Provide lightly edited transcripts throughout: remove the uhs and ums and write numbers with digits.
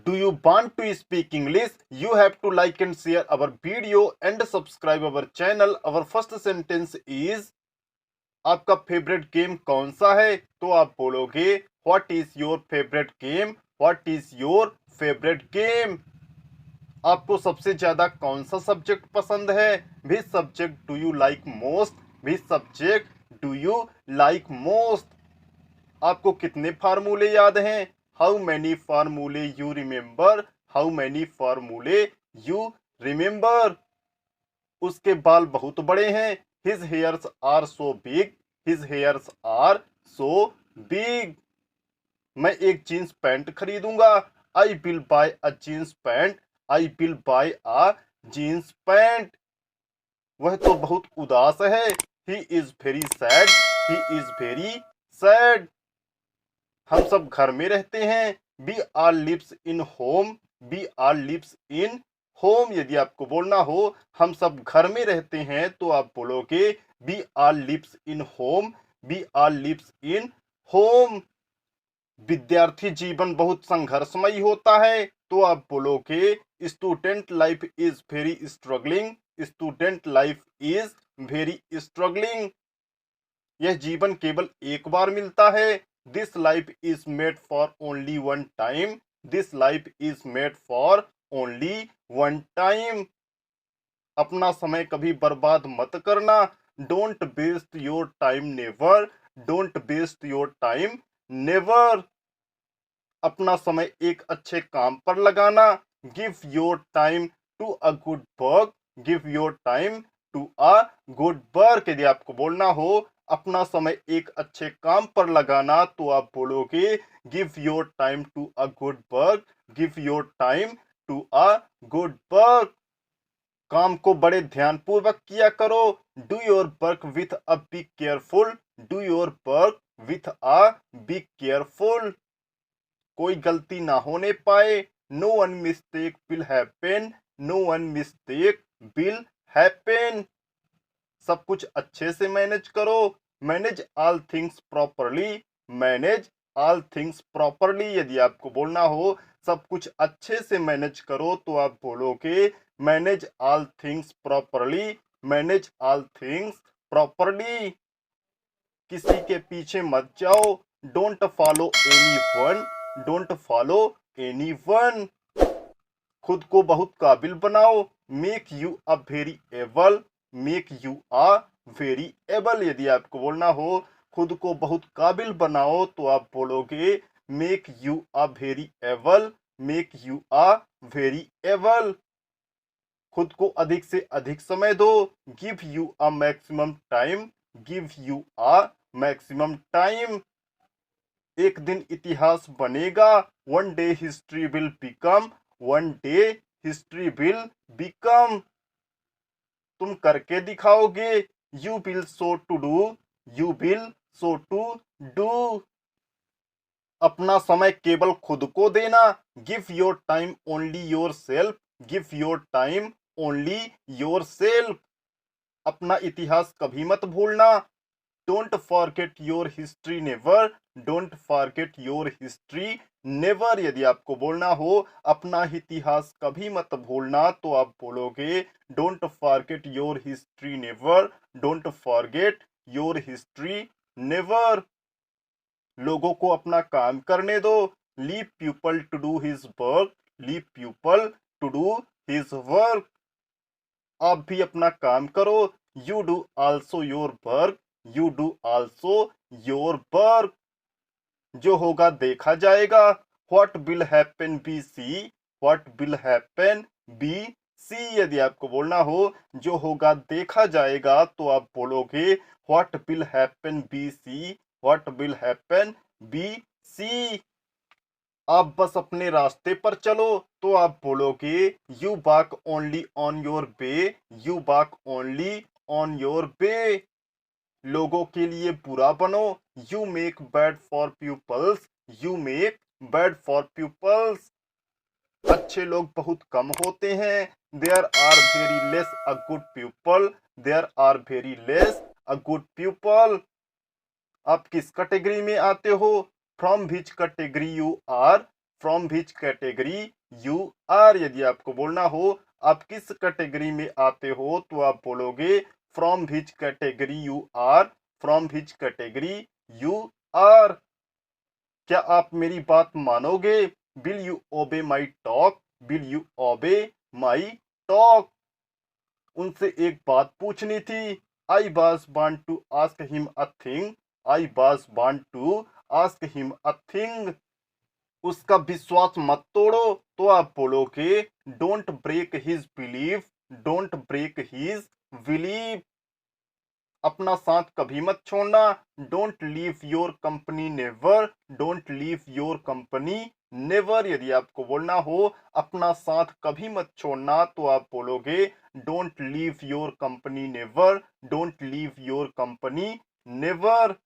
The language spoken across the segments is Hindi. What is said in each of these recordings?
Do you want to speak English? You have to like and share our video and subscribe our channel. Our first sentence is आपका फेवरेट गेम कौन सा है? तो आप बोलोगे what is your favourite game? What is your favourite game? आपको सबसे ज्यादा कौन सा सब्जेक्ट पसंद है? Which subject do you like most? Which subject do you like most? आपको कितने फार्मूले याद हैं? हाउ मैनी फार्मूले यू रिमेंबर? हाउ मैनी फार्मूले यू रिमेंबर? उसके बाल बहुत बड़े हैं. His hairs are so big. His hairs are so big. मैं एक जींस पैंट खरीदूंगा. I will buy a jeans pant. I will buy a jeans pant. वह तो बहुत उदास है. He is very sad. He is very sad. हम सब घर में रहते हैं. We are lives in home. We are lives in home. यदि आपको बोलना हो हम सब घर में रहते हैं तो आप बोलोगे we are lives in home. We are lives in home. विद्यार्थी जीवन बहुत संघर्षमयी होता है तो आप बोलोगे student life is very struggling. Student life is very struggling. यह जीवन केवल एक बार मिलता है. This life is made for only one time. This life is made for only one time. अपना समय कभी बर्बाद मत करना. Don't waste your time never. Don't waste your time never. अपना समय एक अच्छे काम पर लगाना. Give your time to a good work. Give your time to a good work. यदि आपको बोलना हो अपना समय एक अच्छे काम पर लगाना तो आप बोलोगे give your time to a good work. Give your time to a good work. काम को बड़े ध्यानपूर्वक किया करो. Do your work with a be careful. Do your work with a be careful. कोई गलती ना होने पाए. No one mistake will happen. No one mistake will happen. सब कुछ अच्छे से मैनेज करो. Manage all things properly. Manage all things properly. यदि आपको बोलना हो सब कुछ अच्छे से मैनेज करो तो आप बोलोगे manage all things properly. Manage all things properly. किसी के पीछे मत जाओ. Don't follow any one. Don't follow any one. खुद को बहुत काबिल बनाओ. Make you a very able. Make you a very able. यदि आपको बोलना हो खुद को बहुत काबिल बनाओ तो आप बोलोगे make you a very able. Make you a very able. खुद को अधिक से अधिक समय दो. Give you a maximum time. Give you a maximum time. एक दिन इतिहास बनेगा. One day history will become. One day history will become. तुम करके दिखाओगे. You will show to do. You will show to do. अपना समय केवल खुद को देना. Give your time only your self. Give your time only your self. अपना इतिहास कभी मत भूलना. Don't forget your history never. Don't forget your history never. यदि आपको बोलना हो अपना इतिहास कभी मत भूलना तो आप बोलोगे don't forget your history never. Don't forget your history never. लोगों को अपना काम करने दो. Leave people to do his work. Leave people to do his work. आप भी अपना काम करो. You do also your work. You do also your work. जो होगा देखा जाएगा. What will happen be see. What will happen be see. यदि आपको बोलना हो जो होगा देखा जाएगा तो आप बोलोगे what will happen be see. What will happen be see. आप बस अपने रास्ते पर चलो तो आप बोलोगे you walk only on your way. You walk only on your way. लोगों के लिए बुरा बनो. You make bad for peoples. You make bad for peoples. अच्छे लोग बहुत कम होते हैं. There are very less a good people. There are very less a good people. आप किस कैटेगरी में आते हो? From which category you are. From which category you are. यदि आपको बोलना हो आप किस कैटेगरी में आते हो तो आप बोलोगे from which category you are, from which category you are. क्या आप मेरी बात मानोगे? विल यू ओबे माई टॉक, विल यू ओबे माई टॉक। उनसे एक बात पूछनी थी। I was want to ask him a thing, I was want to ask him a thing. उसका विश्वास मत तोड़ो तो आप बोलोगे don't break his belief, don't break his belief. अपना साथ कभी मत छोड़ना, don't leave your company never, don't leave your company never. यदि आपको बोलना हो अपना साथ कभी मत छोड़ना तो आप बोलोगे don't leave your company never, don't leave your company never.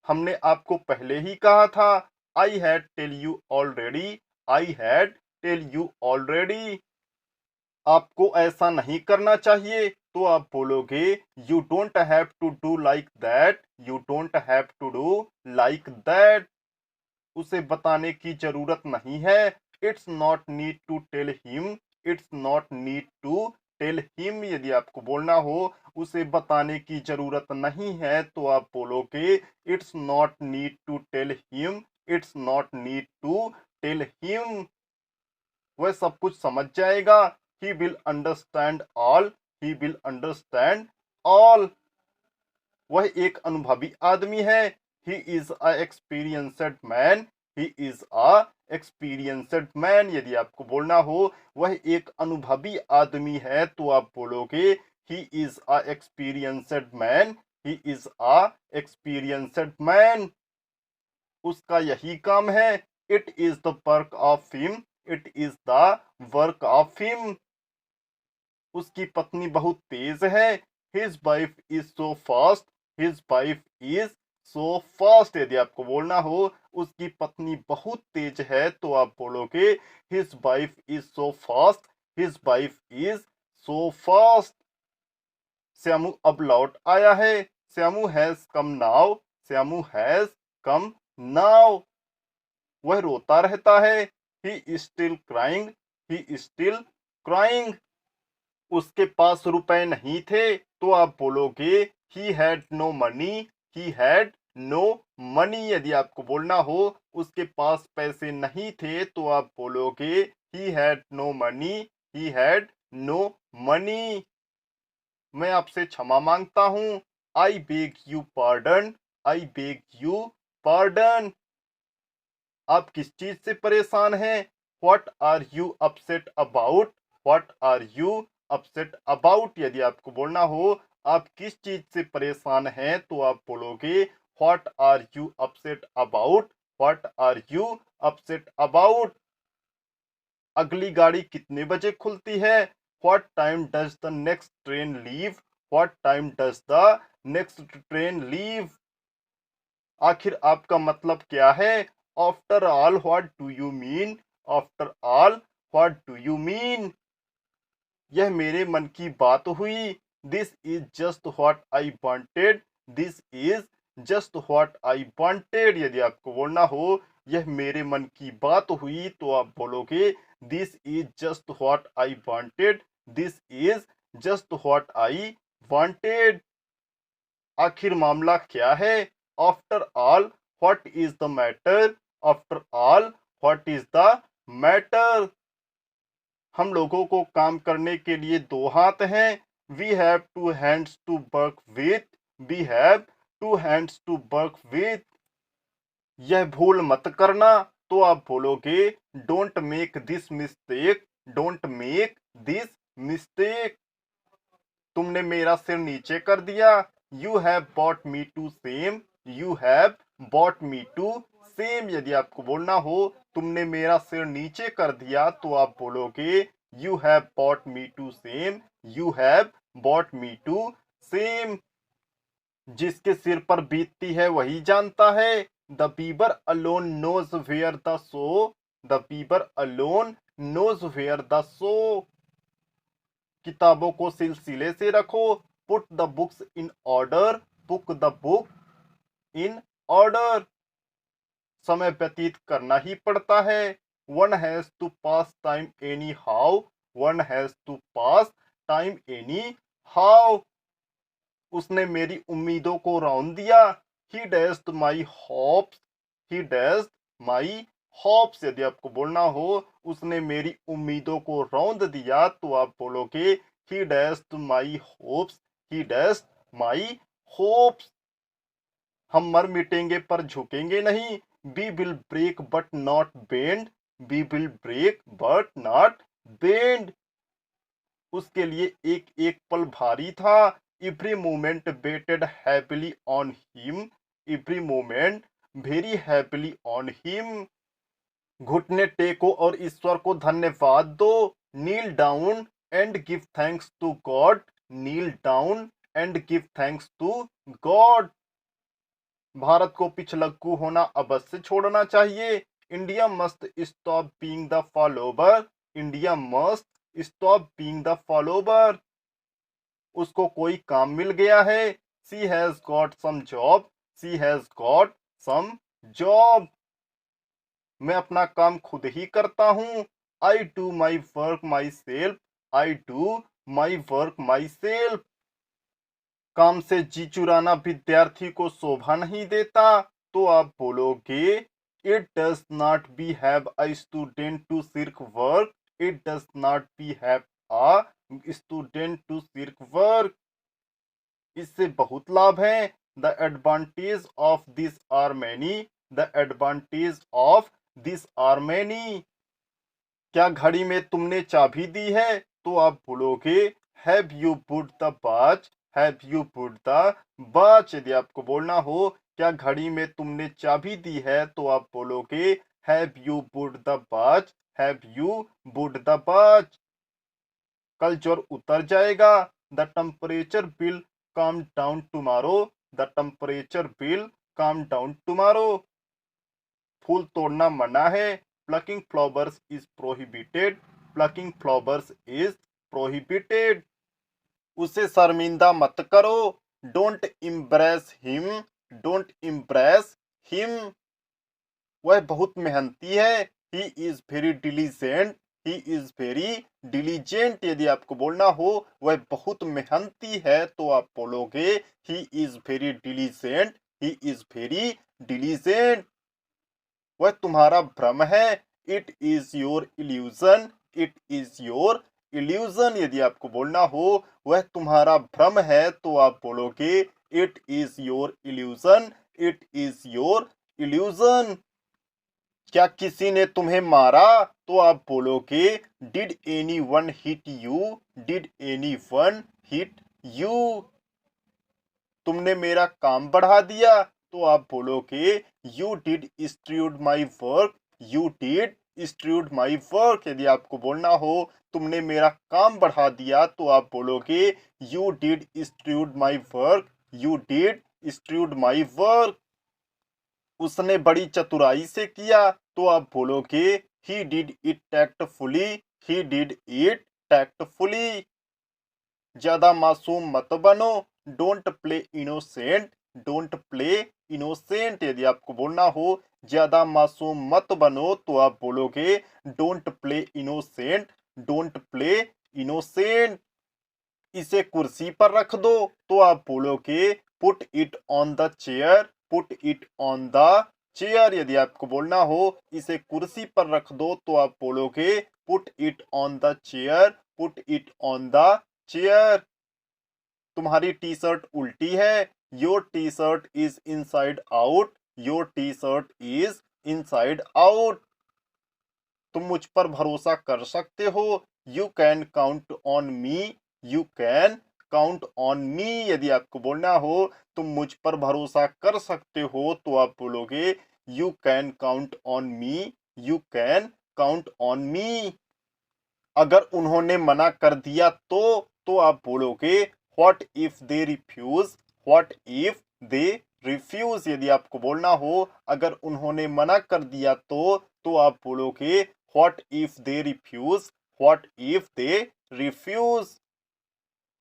हमने आपको पहले ही कहा था I had tell you already, I had tell you already. आपको ऐसा नहीं करना चाहिए तो आप बोलोगे you don't have to do like that, you don't have to do like that. उसे बताने की जरूरत नहीं है। It's not need to tell him, it's not need to tell him. यदि आपको बोलना हो उसे बताने की जरूरत नहीं है तो आप बोलोगे it's not need to tell him, it's not need to tell him. वह सब कुछ समझ जाएगा। He will understand all, he will understand all. वह एक अनुभवी आदमी है। He is a experienced man, he is a experienced man. यदि आपको बोलना हो वह एक अनुभवी आदमी है तो आप बोलोगे ही is a experienced man, he is a experienced man. उसका यही काम है। It is the work of him, it is the work of him. उसकी पत्नी बहुत तेज है। His wife is so fast, his wife is so fast. यदि आपको बोलना हो उसकी पत्नी बहुत तेज है तो आप बोलोगे his wife is so fast, his wife is so fast. Shyamu अब लौट आया है। Shyamu has come now, Shyamu has come now. वह रोता रहता है। He is still crying, he is still crying. उसके पास रुपए नहीं थे तो आप बोलोगे he had no money, he had no money. यदि आपको बोलना हो उसके पास पैसे नहीं थे तो आप बोलोगे he had no money, he had no money. मैं आपसे क्षमा मांगता हूं। I beg you pardon, I beg you pardon. आप किस चीज से परेशान हैं? What are you upset about, what are you upset about. यदि आपको बोलना हो आप किस चीज से परेशान हैं तो आप बोलोगे what are you upset about, what are you upset about. अगली गाड़ी कितने बजे खुलती है? What time does the next train leave, what time does the next train leave. आखिर आपका मतलब क्या है? After all what do you mean, after all what do you mean. यह मेरे मन की बात हुई। This is just what I wanted, this is just what I wanted. यदि आपको बोलना हो यह मेरे मन की बात हुई तो आप बोलोगे this is just what I wanted, this is just what I wanted. आखिर मामला क्या है? After all what is the matter, after all what is the matter. हम लोगों को काम करने के लिए दो हाथ हैं। We have two hands to work with, we have two hands to work with. यह भूल मत करना तो आप बोलोगे don't make this mistake, don't make this mistake. तुमने मेरा सिर नीचे कर दिया। You have bought me to same, you have bought me to shame. यदि आपको बोलना हो तुमने मेरा सिर नीचे कर दिया तो आप बोलोगे you have bought me to same, you have bought me to same. जिसके सिर पर बीतती है वही जानता है। The bearer alone knows where the shoe, the bearer alone knows where the shoe. किताबों को सिलसिले से रखो। Put the books in order, put the book in order. समय व्यतीत करना ही पड़ता है। One has to pass time anyhow, one has to pass time any how. उसने मेरी उम्मीदों को रौंद दिया। ही dashed my hopes, he dashed my hopes. यदि आपको बोलना हो उसने मेरी उम्मीदों को रौंद दिया तो आप बोलोगे he dashed my hopes, he dashed my hopes. हम मर मिटेंगे पर झुकेंगे नहीं। We will break but not bend, we will break but not bend. उसके लिए एक एक पल भारी था। Every moment weighted happily on him, every moment very happily on him. घुटने टेको और ईश्वर को धन्यवाद दो। Kneel down and give thanks to God, kneel down and give thanks to God. Bharat को पिछलग्गू होना अवश्य छोड़ना चाहिए। India must stop being the follower, India must stop being the follower. उसको कोई काम मिल गया है। She has got some job, she has got some job. मैं अपना काम खुद ही करता हूँ। I do my work myself, I do my work myself. काम से जी चुराना विद्यार्थी को शोभा नहीं देता तो आप बोलोगे it does not be have a student to shirk work, it does not be have a student to shirk work. इससे बहुत लाभ है। The advantage of this are many, the advantage of this are many. क्या घड़ी में तुमने चाबी दी है तो आप बोलोगे have you put the watch, have you put the watch. यदि आपको बोलना हो क्या घड़ी में तुमने चाबी दी है तो आप बोलोगे have you put the watch, have you put the watch. कल ज्वर उतर जाएगा। The temperature will come down tomorrow, the temperature will come down tomorrow. फूल तोड़ना मना है। Plucking flowers is prohibited, plucking flowers is prohibited. उसे शर्मिंदा मत करो। Don't impress him, don't impress him. वह बहुत मेहनती है। He is very diligent, he is very diligent. यदि आपको बोलना हो वह बहुत मेहनती है तो आप बोलोगे ही is very diligent, he is very diligent. वह तुम्हारा भ्रम है। It is your illusion, it is your illusion. यदि आपको बोलना हो वह तुम्हारा भ्रम है तो आप बोलोगे it is your illusion, it is your illusion. क्या किसी ने तुम्हें मारा तो आप बोलोगे did anyone hit you, did anyone hit you. तुमने मेरा काम बढ़ा दिया तो आप बोलोगे you did strewed my work, you did strewed my work. यदि आपको बोलना हो तुमने मेरा काम बढ़ा दिया तो आप बोलोगे you did strewed my work, you did strewed my work. उसने बड़ी चतुराई से किया तो आप बोलोगे he did it tactfully, he did it tactfully. ज्यादा मासूम मत बनो। Don't play innocent, don't play innocent. यदि आपको बोलना हो ज्यादा मासूम मत बनो तो आप बोलोगे don't play innocent, don't play innocent. इसे कुर्सी पर रख दो तो आप बोलोगे put it on the chair, put it on the chair. यदि आपको बोलना हो इसे कुर्सी पर रख दो तो आप बोलोगे put it on the chair, put it on the chair. तुम्हारी टी शर्ट उल्टी है। Your T shirt is inside out, your T shirt is inside out. तुम मुझ पर भरोसा कर सकते हो। You can count on me, you can count on मी। यदि आपको बोलना हो तुम मुझ पर भरोसा कर सकते हो तो आप बोलोगे you can count on me, you can count on me. अगर उन्होंने मना कर दिया तो आप बोलोगे what if they refuse, what if they refuse. यदि आपको बोलना हो अगर उन्होंने मना कर दिया तो आप बोलोगे what if they refuse, what if they refuse.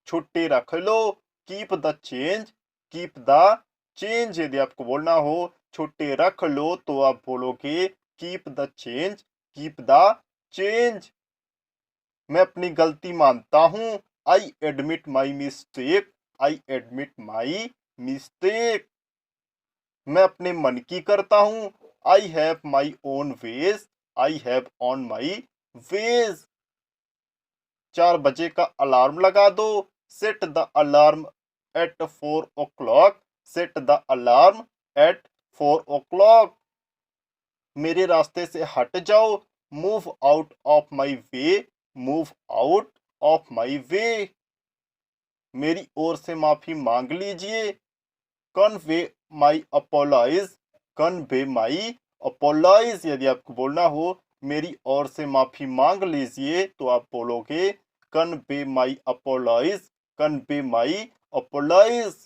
छुट्टी रख लो। Keep the change, keep the change. यदि आपको बोलना हो छुट्टी रख लो तो आप बोलोगे keep the change, keep the change. मैं अपनी गलती मानता हूँ, I admit my mistake, I admit my mistake. मैं अपने मन की करता हूँ, I have my own ways, I have own my ways. 4 बजे का अलार्म लगा दो, set the alarm at 4 o'clock, set the alarm at 4 o'clock। मेरे रास्ते से हट जाओ, move out of my way, move out of my वे। मेरी ओर से माफी मांग लीजिए, convey my apologise, convey my apologise. यदि आपको बोलना हो मेरी ओर से माफी मांग लीजिए तो आप बोलोगे convey my apologise, convey my apologise.